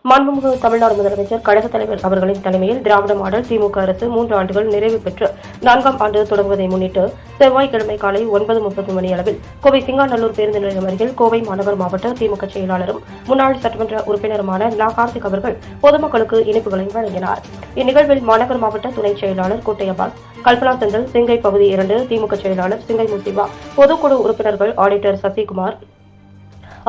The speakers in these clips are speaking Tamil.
மாண்புமிகு தமிழ்நாடு முதலமைச்சர் கழகத் தலைவர் அவர்களின் தலைமையில் திராவிட மாடல் திமுக அரசு 3 ஆண்டுகள் நிறைவு பெற்று 4ஆம் ஆண்டு தொடங்குவதை முன்னிட்டு செவ்வாய்க்கிழமை காலை 9:30 மணி அளவில் கோவை சிங்காநல்லூர் பேருந்து நிலையம் அருகில் கோவை மாநகர் மாவட்ட திமுக செயலாளரும் முன்னாள் சட்டமன்ற உறுப்பினருமான லா கார்த்திக் அவர்கள் பொதுமக்களுக்கு இனிப்புகளை வழங்கினார். இந்நிகழ்வில் மாநகர் மாவட்ட துணை செயலாளர் கோட்டையபாஸ், கல்பனா செந்தில், சிங்கை பகுதி 2 திமுக செயலாளர் சிங்கை முசிவா, பொதுக்குழு உறுப்பினர்கள் ஆடிட்டர் சசிகுமார்,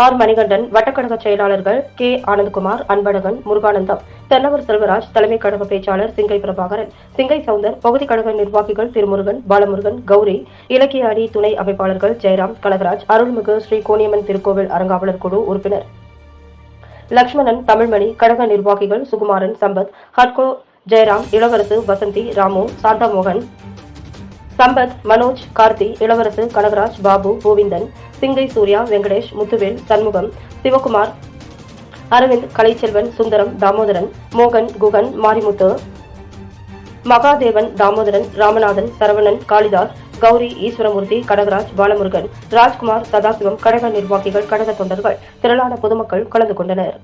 ஆர் மணிகண்டன், வட்டக்கழக செயலாளர்கள் கே ஆனந்த்குமார், அன்பழகன், முருகானந்தம், தென்னவர் செல்வராஜ், தலைமை கழக பேச்சாளர் சிங்கை பிரபாகரன், சிங்கை சவுந்தர், பகுதி கழக நிர்வாகிகள் திருமுருகன், பாலமுருகன், கௌரி, இலக்கிய அணி துணை அமைப்பாளர்கள் ஜெயராம், கனகராஜ், அருள்மிகு ஸ்ரீ கோனியம்மன் திருக்கோவில் அறங்காவலர் குழு உறுப்பினர் லட்சுமணன், தமிழ்மணி, கழக நிர்வாகிகள் சுகுமாரன், சம்பத், ஹட்கோ, ஜெயராம், இளவரசு, வசந்தி, ராமு, சாந்தாமோகன், சம்பத், மனோஜ், கார்த்தி, இளவரசு, கனகராஜ், பாபு, கோவிந்தன், சிங்கை சூர்யா, வெங்கடேஷ், முத்துவேல், சண்முகம், சிவகுமார், அரவிந்த், கலைச்செல்வன், சுந்தரம், தாமோதரன், மோகன், குகன், மாரிமுத்து, மகாதேவன், தாமோதரன், ராமநாதன், சரவணன், காளிதாஸ், கௌரி, ஈஸ்வரமூர்த்தி, கனகராஜ், பாலமுருகன், ராஜ்குமார், சதாசிவம், கழக நிர்வாகிகள், கழக தொண்டர்கள், திரளான பொதுமக்கள் கலந்து கொண்டனர்.